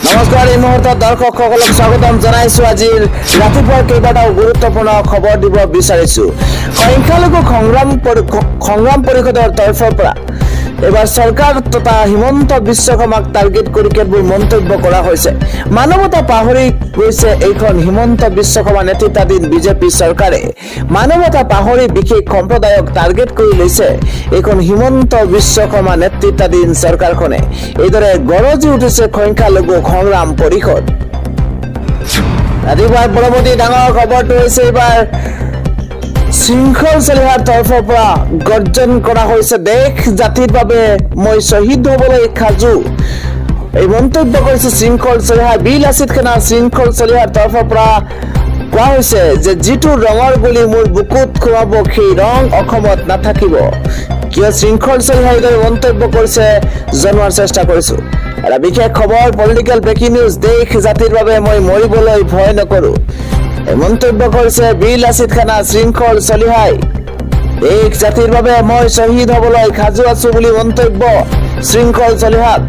নমস্কাৰ এই মুহূৰ্তত দৰ্শকসকলক স্বাগতম জনাইছো আজিৰ ৰাতিপুৱাৰ কেইবাটাও গুৰুত্বপূৰ্ণ খবৰ দিব বিচাৰিছো সংখ্যালঘু সংগ্ৰাম পৰিষদৰ তৰফৰ পৰা এবাৰ চৰকাৰ তথা হিমন্ত বিশ্ব শৰ্মাক টাৰ্গেট কৰি কেতবোৰ মন্তব্য কৰা হৈছে মানৱতা পাহৰি গৈছে এইখন হিমন্ত বিশ্ব শৰ্মা নেতৃত্বাধীন বিজেপি চৰকাৰে মানৱতা পাহৰি বিশেষ সম্প্ৰদায়ক টাৰ্গেট কৰি লৈছে এইখন হিমন্ত বিশ্ব শৰ্মা নেতৃত্বাধীন চৰকাৰখনে এইদৰে গৰজি উঠিছে সংখ্যালঘু সংগ্ৰাম পৰিষদ ৰাতিপুৱাৰ পৰৱৰ্তী ডাঙৰ খবৰটো হৈছে এইবাৰ শৃংখল চলিহাৰ তৰফৰ পৰা গৰ্জন কৰা হৈছে দেশ জাতিৰ বাবে মই শ্বহীদ হ'বলৈ সাজু এই মন্তব্য কৰিছে শৃংখল চলিহাৰ বিল আছিত খানা শৃংখল চলিহাৰ তৰফৰ পৰা কোৱা হৈছে যে যিটো ৰঙৰ গুলি মোৰ বুকুত খুৱাব সেই ৰং অসমত নাথাকিব কিয় শৃংখল চলিহাৰ এই মন্তব্য কৰিছে জনোৱাৰ চেষ্টা কৰিছো এটা বিশেষ খবৰ পলিটিকেল ব্ৰেকিং নিউজ দেশ জাতিৰ বাবে মই মৰিবলৈ ভয় নকৰো মন্তব্য কৰিছে বিল আছিত খানা শৃংখল চলিহাই এক জাতিৰ বাবে মই শ্বহীদ হ'বলৈ সাজু আছো বুলি মন্তব্য শৃংখল চলিহাক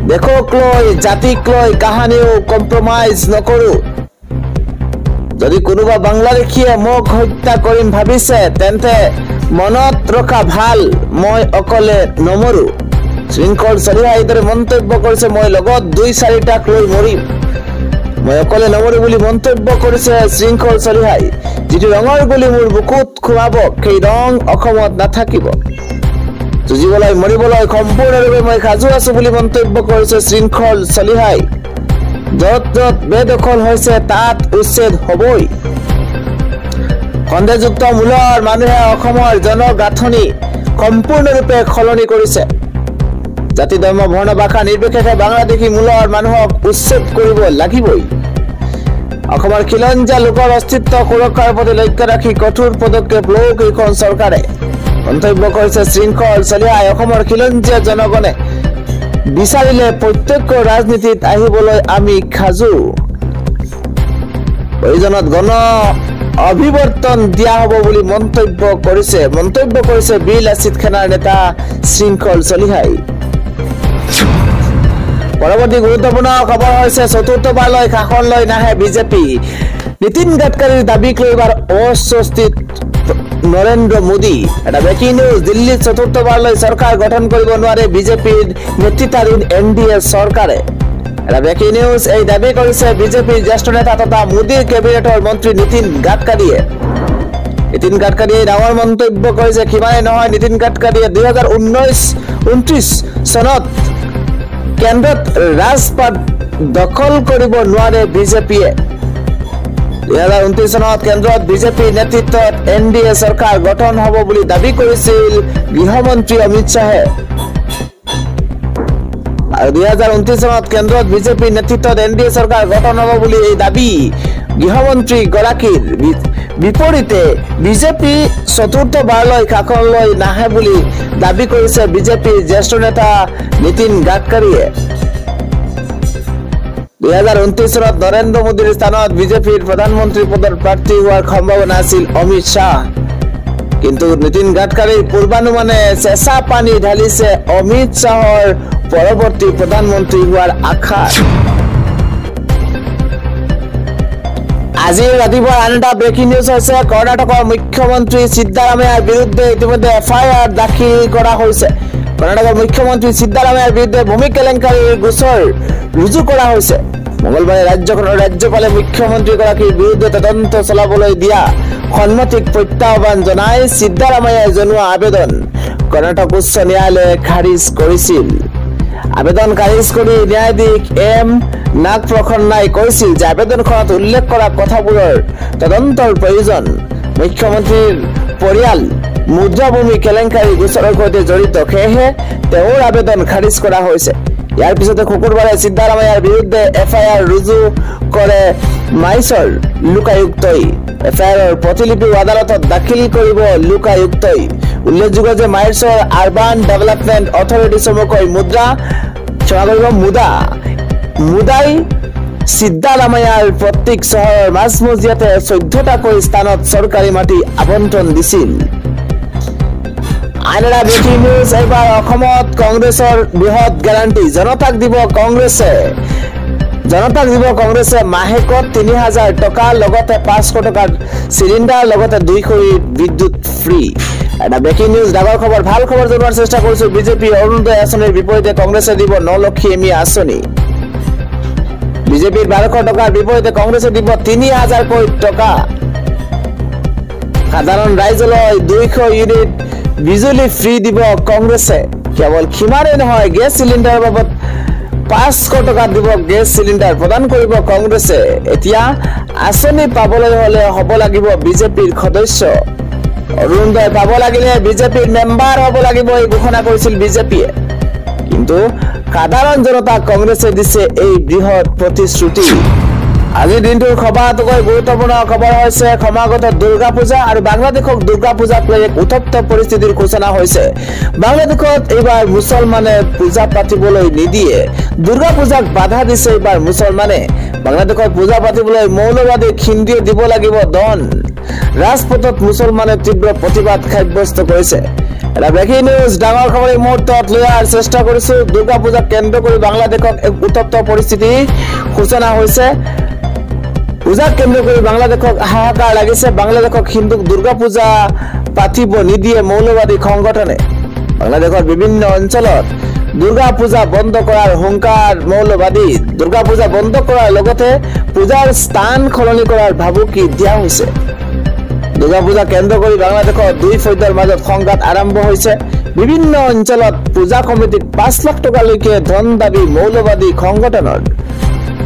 দেশক লৈ জাতিক লৈ কাহানিও কম্প্ৰমাইজ নকৰো যদি কোনোবা বাংলাদেশীয়ে মোক হত্যা কৰিম ভাবিছে তেন্তে মনত ৰখা ভাল মই অকলে নমৰো শৃংখল চলিহাই এইদৰে মন্তব্য কৰিছে মই লগত 2-4টাক লৈ মৰিম মই অকলে নমৰো বুলি মন্তব্য কৰিছে শৃংখল চলিহাই যিটো ৰঙৰ গুলি মোৰ বুকুত খুৱাব সেই ৰং অসমত নাথাকিব যুঁজিবলৈ মৰিবলৈ সম্পূৰ্ণৰূপে মই সাজু আছো বুলি মন্তব্য কৰিছে শৃংখল চলিহাই য'ত য'ত বেদখল হৈছে তাত উচ্ছেদ হ'বই সন্দেহযুক্ত মূলৰ মানুহে অসমৰ জনগাঁথনি সম্পূৰ্ণৰূপে সলনি কৰিছে জাতি ধৰ্ম বৰ্ণ ভাষা নিৰ্বিশেষে বাংলাদেশী মূলৰ মানুহক উচ্ছেদ কৰিব লাগিবই অসমৰ খিলঞ্জীয়া লোকৰ অস্তিত্ব সুৰক্ষাৰ প্ৰতি লক্ষ্য ৰাখি কঠোৰ পদক্ষেপ লওক এইখন চৰকাৰে মন্তব্য কৰিছে শৃংখল চলিহাই অসমৰ খিলঞ্জীয়া জনগণে বিচাৰিলে প্ৰত্যক্ষ ৰাজনীতিত আহিবলৈ আমি সাজু প্ৰয়োজনত গণ অভিৱৰ্তন দিয়া হ'ব বুলি মন্তব্য কৰিছে বিল আছিত খানাৰ নেতা শৃংখল চলিহাই পৰৱৰ্তী গুৰুত্বপূৰ্ণ খবৰ হৈছে চতুৰ্থবাৰলৈ শাসনলৈ নাহে বিজেপি নীতিন গাডকাৰীৰ দাবীক লৈ এবাৰ অস্বস্তিত নৰেন্দ্ৰ মোদী এটা ব্ৰেকিং নিউজ দিল্লীত চতুৰ্থবাৰলৈ চৰকাৰ গঠন কৰিব নোৱাৰে বিজেপিৰ নেতৃত্বাধীন এনডিএ চৰকাৰে এটা ব্ৰেকিং নিউজ এই দাবী কৰিছে বিজেপিৰ জ্যেষ্ঠ নেতা তথা মোদীৰ কেবিনেটৰ মন্ত্ৰী নীতিন গাডকাৰীয়ে ডাঙৰ মন্তব্য কৰিছে কিমানে নহয় নীতিন গাডকাৰীয়ে 2029 চনত কেন্দ্ৰত ৰাজপথ দখল কৰিব নোৱাৰে বিজেপিয়ে 2029 চনত কেন্দ্ৰত বিজেপিৰ নেতৃত্বত এনডিএ চৰকাৰ গঠন হ'ব বুলি দাবী কৰিছিল গৃহমন্ত্ৰী অমিত শাহে আৰু 2029 চনত কেন্দ্ৰত বিজেপিৰ নেতৃত্বত এনডিএ চৰকাৰ গঠন হ'ব বুলি এই দাবী গৃহমন্ত্ৰী গৰাকীৰ বিপৰীতে বিজেপি চতুৰ্থবাৰলৈ শাসনলৈ নাহে বুলি দাবী কৰিছে বিজেপিৰ জ্যেষ্ঠ নেতা নীতিন গাডকাৰীয়ে 2029 চনত নৰেন্দ্ৰ মোদীৰ স্থানত বিজেপিৰ প্ৰধানমন্ত্ৰী পদৰ প্ৰাৰ্থী হোৱাৰ সম্ভাৱনা আছিল অমিত শাহ কিন্তু নীতিন গাডকাৰীৰ পূৰ্বানুমানে চেঁচা পানী ঢালিছে অমিত শাহৰ পৰৱৰ্তী প্ৰধানমন্ত্ৰী হোৱাৰ আশা আজিৰ ৰাতিপুৱা আন এটা ব্ৰেকিং নিউজ হৈছে কৰ্ণাটকৰ মুখ্যমন্ত্ৰী সিদ্ধাৰামায়াৰ বিৰুদ্ধে ইতিমধ্যে এফআইআৰ দাখিল কৰা হৈছে কৰ্ণাটকৰ মুখ্যমন্ত্ৰী সিদ্ধাৰামায়াৰ বিৰুদ্ধে ভূমি কেলেংকাৰীৰ গোচৰ ৰুজু কৰা হৈছে মঙলবাৰে ৰাজ্যখনৰ ৰাজ্যপালে মুখ্যমন্ত্ৰীগৰাকীৰ বিৰুদ্ধে তদন্ত চলাবলৈ দিয়া সন্মতিক প্ৰত্যাহ্বান জনাই সিদ্ধাৰামায়াই জনোৱা আবেদন কৰ্ণাটক উচ্চ ন্যায়ালয়ে খাৰিজ কৰিছিল আবেদন খাৰিজ কৰি ন্যায়াধীশ এম নাগপ্ৰসন্নাই কৈছিল যে আবেদনখনত উল্লেখ কৰা কথাবোৰৰ তদন্তৰ প্ৰয়োজন মুখ্যমন্ত্ৰীৰ পৰিয়াল মুদ্ৰাভূমি কেলেংকাৰী গোচৰৰ সৈতে জড়িত সেয়েহে তেওঁৰ আবেদন খাৰিজ কৰা হৈছে ইয়াৰ পিছতে শুকুৰবাৰে সিদ্ধাৰামায়াৰ বিৰুদ্ধে এফআইআৰ ৰুজু কৰে মাইছৰ লোকায়ুক্তই এফআইআৰৰ প্ৰতিলিপি আদালতত দাখিল কৰিব লোকায়ুক্তই উল্লেখযোগ্য যে মাইছৰ আৰবান ডেভেলপমেণ্ট অথৰিটি চমুকৈ মুদাই সিদ্ধাৰামায়াৰ প্ৰত্যেক চহৰৰ মাজমজিয়াতে 14টাকৈ স্থানত চৰকাৰী মাটি আবণ্টন দিছিল আন এটা ব্ৰেকিং নিউজ এইবাৰ অসমত কংগ্ৰেছৰ বৃহৎ গ্যাৰাণ্টি জনতাক দিব কংগ্ৰেছে জনতাক দিব কংগ্ৰেছে মাহেকত 3000 টকা লগতে 500 টকাৰ চিলিণ্ডাৰ লগতে 200 ইউনিট বিদ্যুৎ ফ্ৰী এটা ব্ৰেকিং নিউজ ডাঙৰ খবৰ ভাল খবৰ জনোৱাৰ চেষ্টা কৰিছো বিজেপি অৰুণোদয় আঁচনিৰ বিপৰীতে কংগ্ৰেছে দিব নলক্ষী আঁচনি বিজেপিৰ 1200 টকাৰ বিপৰীতে কংগ্ৰেছে দিব 3000 কোটি টকা সাধাৰণ ৰাইজলৈ 200 ইউনিট বিজুলী ফ্ৰী দিব কংগ্ৰেছে কেৱল খিমাৰে নহয় গেছ চিলিণ্ডাৰৰ বাবদ 500 টকা দিব গেছ চিলিণ্ডাৰ প্ৰদান কৰিব কংগ্ৰেছে এতিয়া আঁচনি পাবলৈ হলে হ'ব লাগিব বিজেপিৰ সদস্য অৰুণোদয় পাব লাগিলে বিজেপিৰ মেম্বাৰ হ'ব লাগিব এই ঘোষণা কৰিছিল বিজেপিয়ে কিন্তু সাধাৰণ জনতাক কংগ্ৰেছে দিছে এই বৃহৎ প্ৰতিশ্ৰুতি আজিৰ দিনটোৰ সবাতোকৈ গুৰুত্বপূৰ্ণ খবৰ হৈছে সমাগত দুৰ্গা পূজা আৰু বাংলাদেশক দুৰ্গা পূজাক লৈ এক উত্তপ্ত পৰিস্থিতিৰ সূচনা হৈছে বাংলাদেশত এইবাৰ মুছলমানে পূজা পাতিবলৈ নিদিয়ে দুৰ্গা পূজাক বাধা দিছে এইবাৰ মুছলমানে বাংলাদেশত পূজা পাতিবলৈ মৌলবাদী হিন্দুৱে দিব লাগিব দন ৰাজপথত মুছলমানে তীব্ৰ প্ৰতিবাদ সাব্যস্ত কৰিছে এটা ব্ৰেকিং নিউজ ডাঙৰ খবৰ এই মুহূৰ্তত লোৱাৰ চেষ্টা কৰিছো দুৰ্গা পূজাক কেন্দ্ৰ কৰি বাংলাদেশত এক উত্তপ্ত পৰিস্থিতি সূচনা হৈছে পূজাক কেন্দ্ৰ কৰি বাংলাদেশক হাহাকাৰ লাগিছে বাংলাদেশক হিন্দুক দুৰ্গা পূজা পাতিব নিদিয়ে মৌলবাদী সংগঠনে বাংলাদেশৰ বিভিন্ন অঞ্চলত দুৰ্গা পূজা বন্ধ কৰাৰ হুংকাৰ মৌলবাদী দুৰ্গা পূজা বন্ধ কৰাৰ লগতে পূজাৰ স্থান সলনি কৰাৰ ভাবুকি দিয়া হৈছে দুৰ্গা পূজা কেন্দ্ৰ কৰি বাংলাদেশৰ দুই ফৈদৰ মাজত সংঘাত আৰম্ভ হৈছে বিভিন্ন অঞ্চলত পূজা কমিটিক 5 লাখ টকালৈকে ধন দাবী মৌলবাদী সংগঠনৰ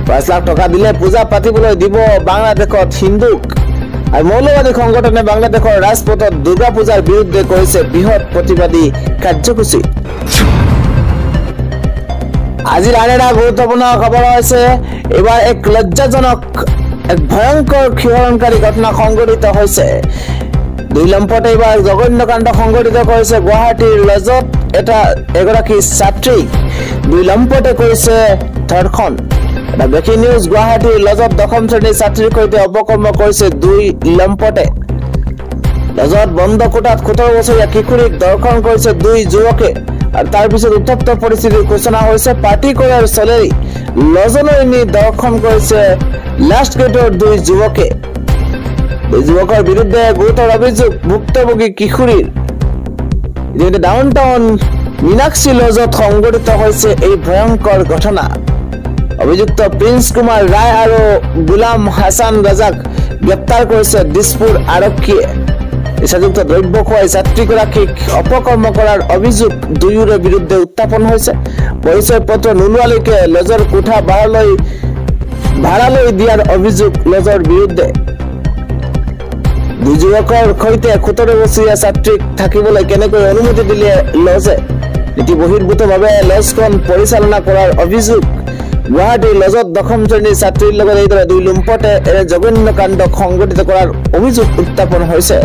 5 লাখ টকা দিলে পূজা পাতিবলৈ দিব বাংলাদেশত হিন্দুক আৰু মৌলবাদী সংগঠনে বাংলাদেশৰ ৰাজপথত দুৰ্গা পূজাৰ বিৰুদ্ধে কৰিছে বৃহৎ প্ৰতিবাদী কাৰ্যসূচী আজিৰ আন এটা গুৰুত্বপূৰ্ণ খবৰ হৈছে এবাৰ এক লজ্জাজনক এক ভয়ংকৰ শিহৰণকাৰী ঘটনা সংঘটিত হৈছে দুই লম্পটে এবাৰ জঘন্য কাণ্ড সংঘটিত কৰিছে গুৱাহাটীৰ লজত এটা এগৰাকী ছাত্ৰী দুই লম্পটে কৰিছে ধৰ্ষণ এটা ব্ৰেকিং নিউজ গুৱাহাটীৰ লজত 10ম শ্ৰেণীৰ ছাত্ৰীৰ সৈতে অপকৰ্ম কৰিছে দুই লম্পটে লজত বন্ধ কোঠাত 17 বছৰীয়া কিশোৰীক ধৰ্ষণ কৰিছে দুই যুৱকে আৰু তাৰ পিছত উত্তপ্ত পৰিস্থিতিৰ সূচনা হৈছে পাৰ্টি কৰাৰ চলেৰি লজলৈ নি ধৰ্ষণ কৰিছে লাষ্ট গেটৰ দুই যুৱকে দুই যুৱকৰ বিৰুদ্ধে গুৰুতৰ অভিযোগ ভুক্তভোগী কিশোৰীৰ ইতিমধ্যে ডাউনটাউন মীনাক্ষী লজত সংঘটিত হৈছে এই ভয়ংকৰ ঘটনা অভিযুক্ত প্ৰিন্স কুমাৰ ৰায় আৰু গুলাম হাছান ৰাজাক গ্ৰেপ্তাৰ কৰিছে দিছপুৰ আৰক্ষীয়ে নিচাযুক্ত দ্ৰব্য খুৱাই ছাত্ৰীগৰাকীক অপকৰ্ম কৰাৰ অভিযোগ দুয়োৰে বিৰুদ্ধে উত্থাপন হৈছে পৰিচয় পত্ৰ নোলোৱালৈকে লজৰ কোঠা ভাড়ালৈ দিয়াৰ অভিযোগ লজৰ বিৰুদ্ধে দুই যুৱকৰ সৈতে 17 বছৰীয়া ছাত্ৰীক থাকিবলৈ কেনেকৈ অনুমতি দিলে লজে নীতি বহিৰ্ভূতভাৱে লজখন পৰিচালনা কৰাৰ অভিযোগ গুৱাহাটীৰ লজত 10ম শ্ৰেণীৰ ছাত্ৰীৰ লগত এইদৰে দুই লম্পটে জঘন্য কাণ্ড সংঘটিত কৰাৰ অভিযোগ উত্থাপন হৈছে